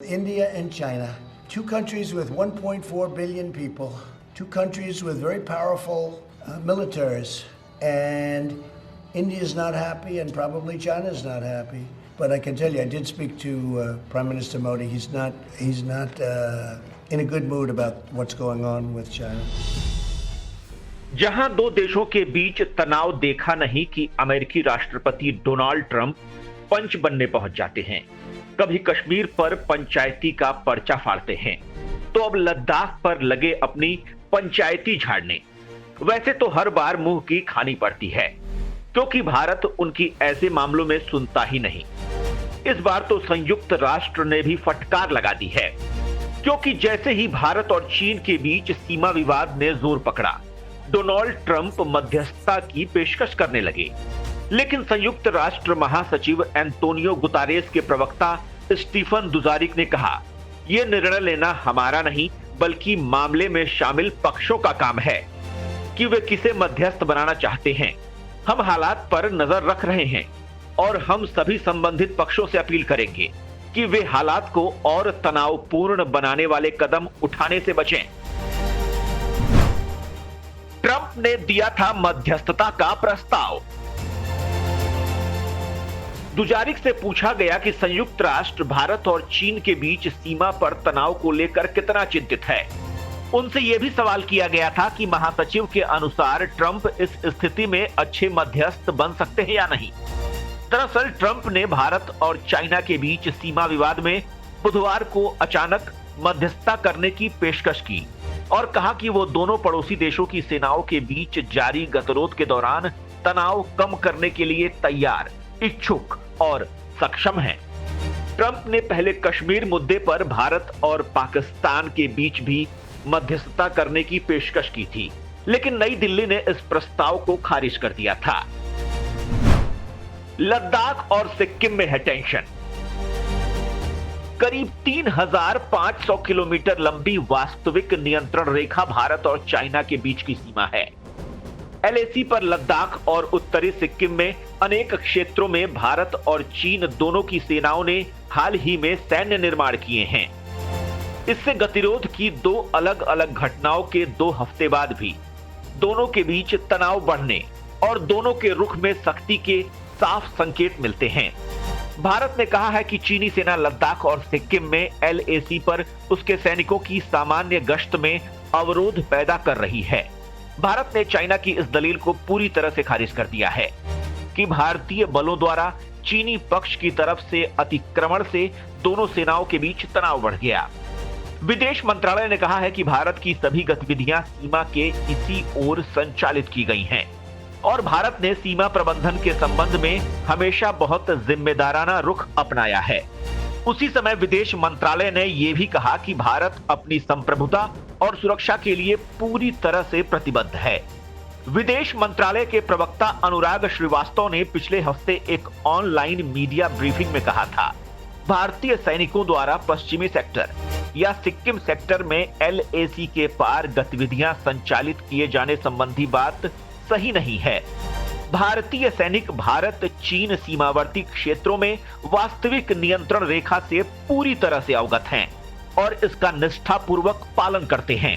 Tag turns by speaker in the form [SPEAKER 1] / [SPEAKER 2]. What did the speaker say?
[SPEAKER 1] India and China, two countries with 1.4 billion people, two countries with very powerful militaries, and India is not happy, and probably China is not happy. But I can tell you, I did speak to Prime Minister Modi. He's not in a good mood about what's going on with China.
[SPEAKER 2] जहां दो देशों के बीच तनाव देखा नहीं कि अमेरिकी राष्ट्रपति डोनाल्ड ट्रंप पंच बनने पहुंच जाते हैं, कभी कश्मीर पर पंचायती का पर्चा फाड़ते हैं, तो अब लद्दाख पर लगे अपनी पंचायती झाड़ने। वैसे तो हर बार मुंह की खानी पड़ती है, क्योंकि भारत उनकी ऐसे मामलों में सुनता ही नहीं। इस बार तो संयुक्त राष्ट्र ने भी फटकार लगा दी है, क्योंकि जैसे ही भारत और चीन के बीच सीमा विवाद ने जोर पकड़ा, डोनाल्ड ट्रंप मध्यस्थता की पेशकश करने लगे। लेकिन संयुक्त राष्ट्र महासचिव एंटोनियो गुतारेस के प्रवक्ता स्टीफन दुजारिक ने कहा, यह निर्णय लेना हमारा नहीं बल्कि मामले में शामिल पक्षों का काम है कि वे किसे मध्यस्थ बनाना चाहते हैं। हम हालात पर नजर रख रहे हैं और हम सभी संबंधित पक्षों से अपील करेंगे कि वे हालात को और तनावपूर्ण बनाने वाले कदम उठाने से बचें। ट्रंप ने दिया था मध्यस्थता का प्रस्ताव। दुजारिक से पूछा गया कि संयुक्त राष्ट्र भारत और चीन के बीच सीमा पर तनाव को लेकर कितना चिंतित है। उनसे यह भी सवाल किया गया था कि महासचिव के अनुसार ट्रंप इस स्थिति में अच्छे मध्यस्थ बन सकते हैं या नहीं। दरअसल ट्रंप ने भारत और चाइना के बीच सीमा विवाद में बुधवार को अचानक मध्यस्थता करने की पेशकश की और कहा कि वो दोनों पड़ोसी देशों की सेनाओं के बीच जारी गतिरोध के दौरान तनाव कम करने के लिए तैयार, इच्छुक और सक्षम हैं। ट्रंप ने पहले कश्मीर मुद्दे पर भारत और पाकिस्तान के बीच भी मध्यस्थता करने की पेशकश की थी, लेकिन नई दिल्ली ने इस प्रस्ताव को खारिज कर दिया था। लद्दाख और सिक्किम में है टेंशन। करीब 3,500 किलोमीटर लंबी वास्तविक नियंत्रण रेखा भारत और चाइना के बीच की सीमा है। एलएसी पर लद्दाख और उत्तरी सिक्किम में अनेक क्षेत्रों में भारत और चीन दोनों की सेनाओं ने हाल ही में सैन्य निर्माण किए हैं। इससे गतिरोध की दो अलग अलग घटनाओं के 2 हफ्ते बाद भी दोनों के बीच तनाव बढ़ने और दोनों के रुख में सख्ती के साफ संकेत मिलते हैं। भारत ने कहा है कि चीनी सेना लद्दाख और सिक्किम में एलएसी पर उसके सैनिकों की सामान्य गश्त में अवरोध पैदा कर रही है। भारत ने चाइना की इस दलील को पूरी तरह से खारिज कर दिया है कि भारतीय बलों द्वारा चीनी पक्ष की तरफ से अतिक्रमण से दोनों सेनाओं के बीच तनाव बढ़ गया। विदेश मंत्रालय ने कहा है कि भारत की सभी गतिविधियां सीमा के इसी ओर संचालित की गई हैं और भारत ने सीमा प्रबंधन के संबंध में हमेशा बहुत जिम्मेदाराना रुख अपनाया है। उसी समय विदेश मंत्रालय ने यह भी कहा कि भारत अपनी संप्रभुता और सुरक्षा के लिए पूरी तरह से प्रतिबद्ध है। विदेश मंत्रालय के प्रवक्ता अनुराग श्रीवास्तव ने पिछले हफ्ते एक ऑनलाइन मीडिया ब्रीफिंग में कहा था, भारतीय सैनिकों द्वारा पश्चिमी सेक्टर या सिक्किम सेक्टर में एलएसी के पार गतिविधियां संचालित किए जाने संबंधी बात सही नहीं है। भारतीय सैनिक भारत चीन सीमावर्ती क्षेत्रों में वास्तविक नियंत्रण रेखा से पूरी तरह से अवगत हैं और इसका निष्ठापूर्वक पालन करते हैं।